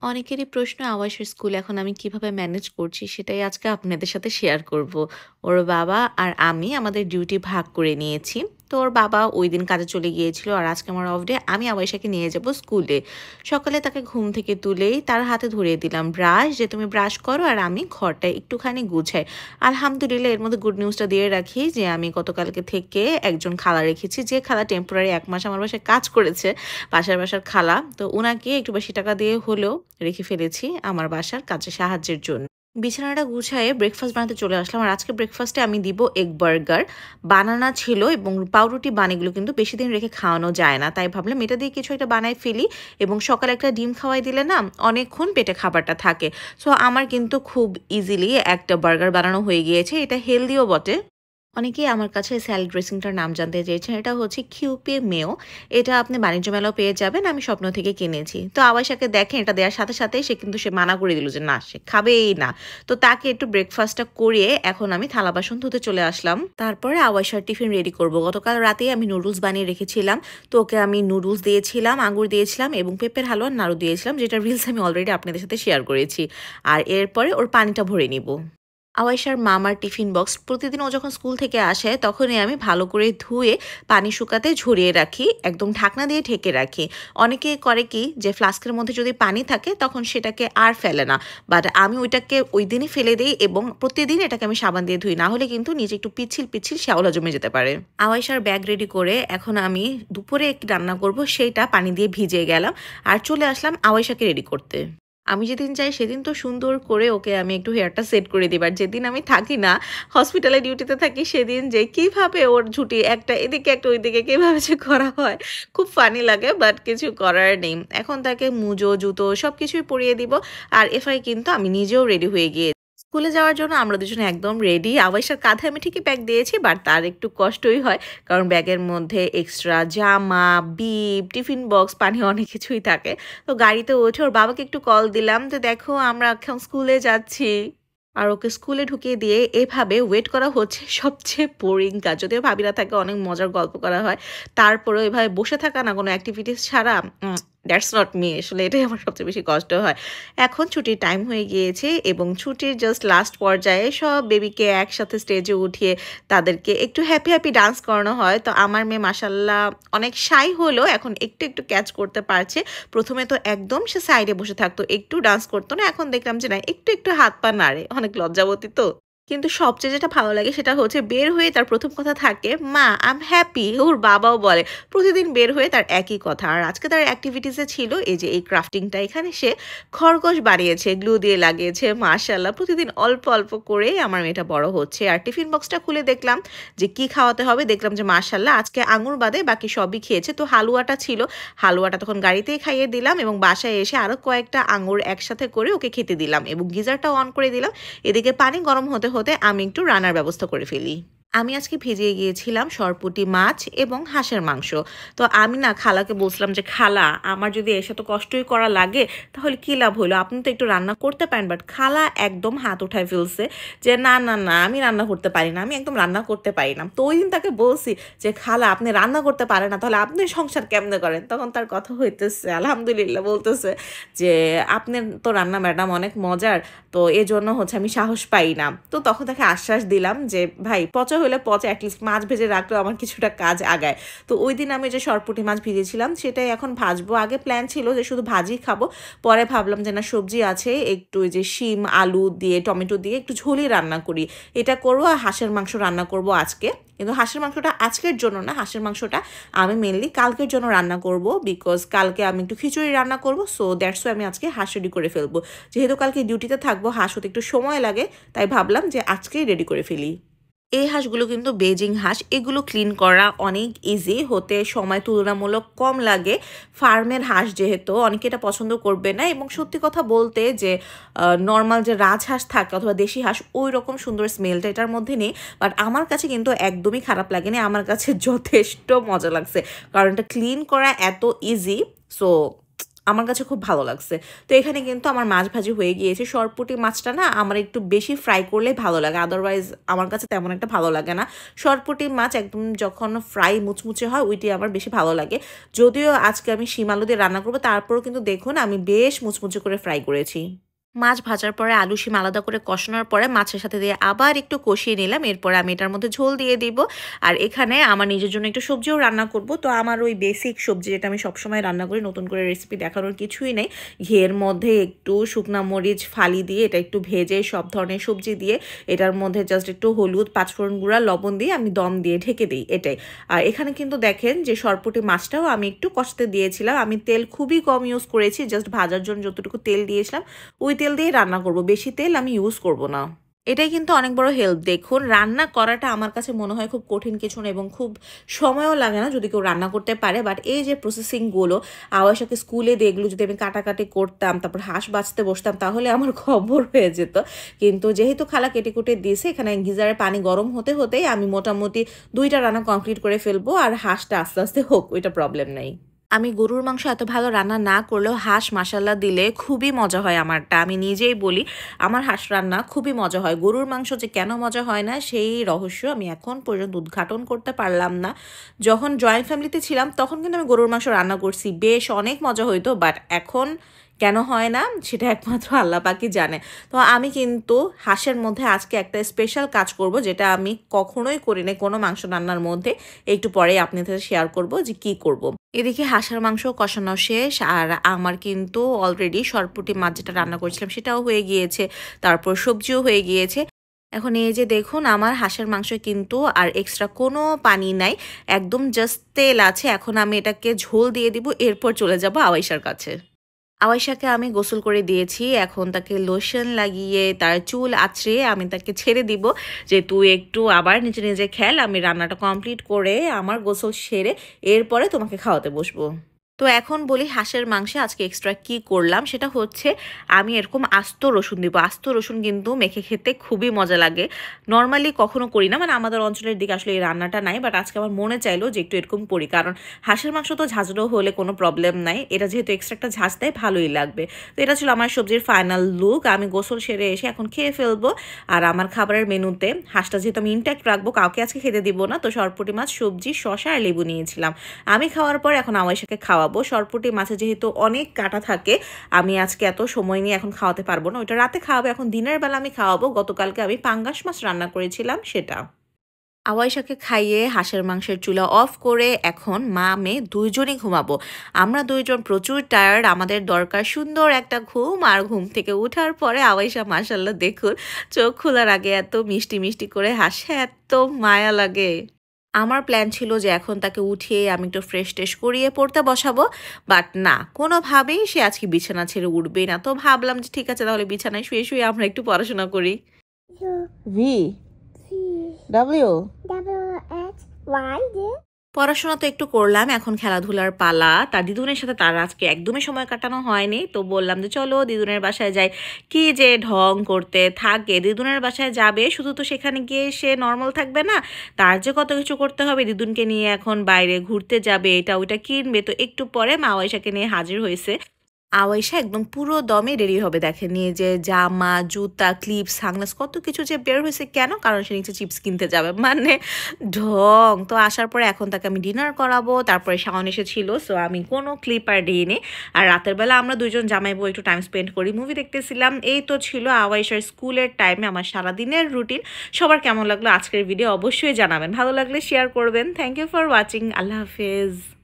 অনেকেরই প্রশ্ন আবাসের স্কুল এখন আমি কিভাবে ম্যানেজ করছি সেটাই আজকে আপনাদের সাথে শেয়ার করব। ওর বাবা আর আমি আমাদের ডিউটি ভাগ করে নিয়েছি। তো ওর বাবা ওই দিন কাজে চলে গিয়েছিল আর আজকে আমার অফ ডে, আমি আবাইশাকে নিয়ে যাব স্কুলে। সকালে তাকে ঘুম থেকে তুলেই তার হাতে ধরিয়ে দিলাম ব্রাশ, যে তুমি ব্রাশ করো আর আমি ঘরটা একটুখানি গুছাই। আলহামদুলিল্লাহ, এর মধ্যে গুড নিউজটা দিয়ে রাখি যে আমি গতকালকে থেকে একজন খালা রেখেছি, যে খালা টেম্পোরারি 1 মাস আমার বাসায় কাজ করেছে, বাসার খালা। তো উনাকে একটু বেশি টাকা দিয়ে হলেও রেখে ফেলেছি আমার বাসার কাজে সাহায্যের জন্য। বিছানাটা গুছায়ে ব্রেকফাস্ট বানাতে চলে আসলাম। আর আজকে ব্রেকফাস্টে আমি দিব এগ বার্গার। বানানা ছিল এবং পাউরুটি বানিগুলো কিন্তু বেশি দিন রেখে খাওয়ানো যায় না, তাই ভাবলাম এটা দিয়ে কিছু একটা বানাই ফেলি। এবং সকালে একটা ডিম খাওয়াই দিলে না অনেকক্ষণ পেটে খাবারটা থাকে। সো আমার কিন্তু খুব ইজিলি একটা বার্গার বানানো হয়ে গিয়েছে, এটা হেলদিও বটে। অনেকেই আমার কাছে স্যালাড ড্রেসিংটার নাম জানতে চেয়েছেন। এটা হচ্ছে কিউপি মেও। এটা আপনি বাণিজ্য মেলাও পেয়ে যাবেন। আমি স্বপ্ন থেকে কিনেছি। তো আবাসাকে দেখেন এটা দেওয়ার সাথে সাথেই সে মানা করে দিল যে না, সে খাবেই না। তো তাকে একটু ব্রেকফাস্টটা করিয়ে এখন আমি থালা বাসন ধুতে চলে আসলাম। তারপরে আবাসার টিফিন রেডি করব। গতকাল রাতেই আমি নুডলস বানিয়ে রেখেছিলাম। তো ওকে আমি নুডলস দিয়েছিলাম, আঙুর দিয়েছিলাম এবং পেঁপের হালুয়া নাড়ু দিয়েছিলাম, যেটা রিলস আমি অলরেডি আপনাদের সাথে শেয়ার করেছি। আর এরপরে ওর পানিটা ভরে নিব। আওয়াইশার মামার টিফিন বক্স প্রতিদিন ও যখন স্কুল থেকে আসে তখনই আমি ভালো করে ধুয়ে পানি শুকাতে ঝরিয়ে রাখি, একদম ঢাকনা দিয়ে ঢেকে রাখি। অনেকে করে কি যে ফ্লাস্কের মধ্যে যদি পানি থাকে তখন সেটাকে আর ফেলে না, বাট আমি ওইটাকে ওই দিনই ফেলে দিই এবং প্রতিদিন এটাকে আমি সাবান দিয়ে ধুই, না হলে কিন্তু নিচে একটু পিচ্ছিল পিচ্ছিল শ্যাওলা জমে যেতে পারে। আওয়াইশার ব্যাগ রেডি করে এখন আমি দুপুরে একটি রান্না করব, সেইটা পানি দিয়ে ভিজিয়ে গেলাম আর চলে আসলাম আওয়াইশাকে রেডি করতে। আমি যেদিন যাই সেদিন তো সুন্দর করে ওকে আমি একটু হেয়ারটা সেট করে দিই। আর যেদিন আমি থাকি না, হসপিটালে ডিউটিতে থাকি, সেদিন যে কিভাবে ওর ঝুঁটি একটা এদিকে একটা ওইদিকে কিভাবে যে করা হয়, খুব ফানি লাগে, বাট কিছু করার নেই। এখন তাকে মুজো জুতো সব কিছুই পরিয়ে দিব। আর এফআই কিন্তু আমি নিজেও রেডি হয়ে গিয়ে স্কুলে যাওয়ার জন্য আমরা দুজনে একদম রেডি। আওয়াইশার কাঁধে আমি ঠিকই ব্যাগ দিয়েছি, বাট তার একটু কষ্টই হয়, কারণ ব্যাগের মধ্যে এক্সট্রা জামা, বিপ, টিফিন বক্স, পানি অনেক কিছুই থাকে। তো গাড়িতে উঠে ওর বাবাকে একটু কল দিলাম যে দেখো আমরা এখন স্কুলে যাচ্ছি। আর ওকে স্কুলে ঢুকিয়ে দিয়ে এভাবে ওয়েট করা হচ্ছে সবচেয়ে বোরিং কাজ। যদিও ভাবিরা থাকে অনেক মজার গল্প করা হয়, তারপরেও এভাবে বসে থাকা না কোনো অ্যাক্টিভিটিস ছাড়া, দ্যাটস নট মি। আসলে এটাই আমার সবচেয়ে বেশি কষ্ট হয়। এখন ছুটির টাইম হয়ে গিয়েছে এবং ছুটির জাস্ট লাস্ট পর্যায়ে সব বেবিকে একসাথে স্টেজে উঠিয়ে তাদেরকে একটু হ্যাপি হ্যাপি ডান্স করানো হয়। তো আমার মেয়ে মাসাল্লাহ অনেক শাই হলো, এখন একটু একটু ক্যাচ করতে পারছে। প্রথমে তো একদম সে সাইডে বসে থাকতো, একটু ডান্স করতো না, এখন দেখলাম যে না, একটু একটু হাত পা নাড়ে, অনেক লজ্জাবতী তো। কিন্তু সবচেয়ে যেটা ভালো লাগে সেটা হচ্ছে বের হয়ে তার প্রথম কথা থাকে মা আই এম হ্যাপি। ওর বাবাও বলে, প্রতিদিন বের হয়ে তার একই কথা। আর আজকে তার অ্যাক্টিভিটিসে ছিল এই যে এই ক্রাফটিংটা। এখানে সে খরগোশ বানিয়েছে, গ্লু দিয়ে লাগিয়েছে। মাশাআল্লাহ, প্রতিদিন অল্প অল্প করে আমার মেয়েটা বড় হচ্ছে। আর টিফিন বক্সটা খুলে দেখলাম যে কি খাওয়াতে হবে, দেখলাম যে মাশাআল্লাহ আজকে আঙুর বাদে বাকি সবই খেয়েছে। তো হালুয়াটা ছিল, হালুয়াটা তখন গাড়িতেই খাইয়ে দিলাম এবং বাসায় এসে আরও কয়েকটা আঙুর একসাথে করে ওকে খেতে দিলাম এবং গিজারটাও অন করে দিলাম। এদিকে পানি গরম হতে হতে আমি একটু রান্নার ব্যবস্থা করে ফেলি। আমি আজকে ভিজিয়ে গিয়েছিলাম সরপুঁটি মাছ এবং হাঁসের মাংস। তো আমি না খালাকে বলছিলাম যে খালা, আমার যদি এসে তো কষ্টই করা লাগে তাহলে কী লাভ হলো, আপনি তো একটু রান্না করতে পারেন। বাট খালা একদম হাত উঠায় ফেলছে যে না না না, আমি রান্না করতে পারি না, আমি একদম রান্না করতে পারি না। তো ওই দিন তাকে বলছি যে খালা আপনি রান্না করতে পারেন না, তাহলে আপনি সংসার কেমনে করেন? তখন তার কথা হইতেছে আলহামদুলিল্লাহ, বলতেছে যে আপনার তো রান্না ম্যাডাম অনেক মজার, তো এজন্য হচ্ছে আমি সাহস পাই না। তো তখন তাকে আশ্বাস দিলাম যে ভাই পচা হলে পচা, অ্যাটলিস্ট মাছ ভেজে রাখলেও আমার কিছুটা কাজ আগায়। তো ওই দিন আমি যে সরপুঁটি মাছ ভিজেছিলাম সেটাই এখন ভাজবো। আগে প্ল্যান ছিল যে শুধু ভাজি খাবো, পরে ভাবলাম যে না, সবজি আছে, একটু ওই যে শিম আলু দিয়ে টমেটো দিয়ে একটু ঝোলই রান্না করি, এটা করবো। আর হাঁসের মাংস রান্না করব আজকে, কিন্তু হাঁসের মাংসটা আজকের জন্য না, হাঁসের মাংসটা আমি মেনলি কালকের জন্য রান্না করব, বিকজ কালকে আমি একটু খিচুড়ি রান্না করব। সো দ্যাটস ওয়াই আমি আজকে হাঁস রেডি করে ফেলবো। যেহেতু কালকে ডিউটিতে থাকবো, হাঁস হতে একটু সময় লাগে, তাই ভাবলাম যে আজকেই রেডি করে ফেলি। এই হাঁসগুলো কিন্তু বেজিং হাঁস, এগুলো ক্লিন করা অনেক ইজি, হতে সময় তুলনামূলক কম লাগে। ফার্মের হাঁস যেহেতু অনেকে এটা পছন্দ করবে না, এবং সত্যি কথা বলতে যে নর্মাল যে রাজহাঁস থাকে অথবা দেশি হাঁস, ওই রকম সুন্দর স্মেলটা এটার মধ্যে নেই। বাট আমার কাছে কিন্তু একদমই খারাপ লাগেনি, আমার কাছে যথেষ্ট মজা লাগছে, কারণ এটা ক্লিন করা এত ইজি। সো আমার কাছে খুব ভালো লাগছে। তো এখানে কিন্তু আমার মাছ ভাজি হয়ে গিয়েছে। সরপুঁটি মাছটা না আমার একটু বেশি ফ্রাই করলেই ভালো লাগে, আদারওয়াইজ আমার কাছে তেমন একটা ভালো লাগে না। সরপুঁটি মাছ একদম যখন ফ্রাই মুচমুচে হয় ওইটি আমার বেশি ভালো লাগে। যদিও আজকে আমি শিম আলু দিয়ে রান্না করবো, তারপরেও কিন্তু দেখুন আমি বেশ মুচমুচে করে ফ্রাই করেছি। মাছ ভাজার পরে আলু শিম আলাদা করে কষানোর পরে মাছের সাথে দিয়ে আবার একটু কষিয়ে নিলাম। এরপরে আমি এটার মধ্যে ঝোল দিয়ে দিব। আর এখানে আমার নিজের জন্য একটু সবজিও রান্না করব। তো আমার ওই বেসিক সবজি যেটা আমি সবসময় রান্না করি, নতুন করে রেসিপি দেখানোর কিছুই নেই। ঘিয়ের মধ্যে একটু শুকনা মরিচ ফালি দিয়ে এটা একটু ভেজে সব ধরনের সবজি দিয়ে এটার মধ্যে জাস্ট একটু হলুদ, পাঁচফোড়ন গুঁড়া, লবণ দিয়ে আমি দম দিয়ে ঢেকে দিই, এটাই। আর এখানে কিন্তু দেখেন যে সরপুঁটি মাছটাও আমি একটু কষতে দিয়েছিলাম। আমি তেল খুবই কম ইউজ করেছি, জাস্ট ভাজার জন্য যতটুকু তেল দিয়েছিলাম ওই তেল দিয়ে রান্না করব, বেশি তেল আমি ইউজ করব না। এটাই কিন্তু অনেক বড় হেল্প। দেখুন রান্না করাটা আমার কাছে মনে হয় খুব কঠিন কিছু না এবং খুব সময়ও লাগে না যদি কেউ রান্না করতে পারে। বাট এই যে প্রসেসিংগুলো, আওয়াসাকে স্কুলে দিয়ে এগুলো যদি আমি কাটাকাটি করতাম, তারপর হাঁস বাঁচতে বসতাম, তাহলে আমার খবর হয়ে যেত। কিন্তু যেহেতু খালা কেটে কুটে দিয়েছে, এখানে গিজারে পানি গরম হতে হতেই আমি মোটামুটি 2টা রান্না কমপ্লিট করে ফেলবো। আর হাঁসটা আস্তে আস্তে হোক, ওইটা প্রবলেম নেই। আমি গরুর মাংস এত ভালো রান্না না করলেও হাঁস মাশাল্লাহ দিলে খুবই মজা হয় আমারটা। আমি নিজেই বলি আমার হাঁস রান্না খুবই মজা হয়। গরুর মাংস যে কেন মজা হয় না সেই রহস্য আমি এখন পর্যন্ত উদ্ঘাটন করতে পারলাম না। যখন জয়েন্ট ফ্যামিলিতে ছিলাম তখন কিন্তু আমি গরুর মাংস রান্না করছি, বেশ অনেক মজা হইতো। বাট এখন কেন হয় না সেটা একমাত্র আল্লাহ পাকই জানে। তো আমি কিন্তু হাঁসের মধ্যে আজকে একটা স্পেশাল কাজ করব, যেটা আমি কখনোই করি না কোনো মাংস রান্নার মধ্যে। একটু পরে আপনাদের সাথে শেয়ার করব যে কি করব। এদিকে হাঁসের মাংস কষানো শেষ, আর আমার কিন্তু অলরেডি সরপুঁটি মাছ যেটা রান্না করেছিলাম সেটাও হয়ে গিয়েছে, তারপর সবজিও হয়ে গিয়েছে। এখন এই যে দেখুন আমার হাঁসের মাংস কিন্তু আর এক্সট্রা কোনো পানি নাই, একদম জাস্ট তেল আছে। এখন আমি এটাকে ঝোল দিয়ে দিব, এরপর চলে যাব আওয়াইশার কাছে। আওয়াইশাকে আমি গোসল করে দিয়েছি, এখন তাকে লোশন লাগিয়ে তার চুল আঁচড়িয়ে আমি তাকে ছেড়ে দিব যে তুই একটু আবার নিজে নিজে খেল, আমি রান্নাটা কমপ্লিট করে আমার গোসল সেরে এরপরে তোমাকে খাওয়াতে বসবো। তো এখন বলি হাঁসের মাংসে আজকে এক্সট্রা কি করলাম, সেটা হচ্ছে আমি এরকম আস্ত রসুন দিব। আস্ত রসুন কিন্তু মেখে খেতে খুবই মজা লাগে, নর্মালি কখনো করি না, মানে আমাদের অঞ্চলের দিকে আসলে এই রান্নাটা নাই। বাট আজকে আমার মনে চাইলো যে একটু এরকম করি, কারণ হাঁসের মাংস তো ঝাঁঝরো হলে কোনো প্রবলেম নাই, এটা যেহেতু এক্সট্রা একটা ঝাঁজ দেয় ভালোই লাগবে। তো এটা ছিল আমার সবজির ফাইনাল লুক। আমি গোসল সেরে এসে এখন খেয়ে ফেলবো। আর আমার খাবারের মেনুতে হাঁসটা যেহেতু আমি ইনট্যাক্ট রাখবো, কাউকে আজকে খেতে দিব না, তো সরপুঁটি মাছ, সবজি, শসা আর লেবু নিয়েছিলাম। আমি খাওয়ার পর এখন আওয়াইশাকে খাওয়াবো। সরপুঁটি মাছে যেহেতু অনেক কাটা থাকে, আমি আজকে এত সময় নিয়ে এখন খাওয়াতে পারবো না, ওইটা রাতে খাওয়াবো। এখন দিনের বেলা আমি খাওয়াবো গতকালকে আমি পাঙ্গাস মাছ রান্না করেছিলাম সেটা। আওয়াইশাকে খাইয়ে হাঁসের মাংসের চুলা অফ করে এখন মা মেয়ে দুইজনই ঘুমাবো। আমরা দুইজন প্রচুর টায়ার্ড, আমাদের দরকার সুন্দর একটা ঘুম। আর ঘুম থেকে ওঠার পরে আওয়াইশা মাশাল্লাহ দেখুন চোখ খোলার আগে এত মিষ্টি মিষ্টি করে হাসে, এত মায়া লাগে। আমার প্ল্যান ছিল যে এখন তাকে উঠিয়ে আমি একটু ফ্রেশ ট্রেশ করিয়ে পড়তে বসাবো, বাট না, কোনোভাবেই সে আজকে বিছানা ছেড়ে উঠবেই না। তো ভাবলাম যে ঠিক আছে তাহলে বিছানায় শুয়ে শুয়ে আমরা একটু পড়াশোনা করি। ভি ডব্লিউ পড়াশোনা তো একটু করলাম, এখন খেলাধুলার পালা। তার দিদুনের সাথে তার আজকে একদমই সময় কাটানো হয়নি, তো বললাম যে চলো দিদুনের বাসায় যাই। কি যে ঢং করতে থাকে, দিদুনের বাসায় যাবে শুধু, তো সেখানে গিয়ে সে নর্মাল থাকবে না, তার যে কত কিছু করতে হবে। দিদুনকে নিয়ে এখন বাইরে ঘুরতে যাবে, এটা ওইটা কিনবে। তো একটু পরে মা আয়েশাকে নিয়ে হাজির হয়েছে। আওয়াইশা একদম পুরো দমে রেডি হবে, দেখেন নিয়ে যে জামা, জুতা, ক্লিপস, সানগ্লাস কত কিছু যে বের হয়েছে। কেন? কারণ সে নিচে চিপস কিনতে যাবে, মানে ঢং। তো আসার পরে এখন তাকে আমি ডিনার করাবো, তারপরে শাওন এসেছিল, সো আমি কোনো ক্লিপ আর দিইনি। আর রাতের বেলা আমরা দুইজন জামাই বউ একটু টাইম স্পেন্ড করি, মুভি দেখতেছিলাম। এই তো ছিল আওয়াইশার স্কুলের টাইমে আমার সারাদিনের রুটিন। সবার কেমন লাগলো আজকের ভিডিও অবশ্যই জানাবেন, ভালো লাগলে শেয়ার করবেন। থ্যাংক ইউ ফর ওয়াচিং, আল্লাহ হাফেজ।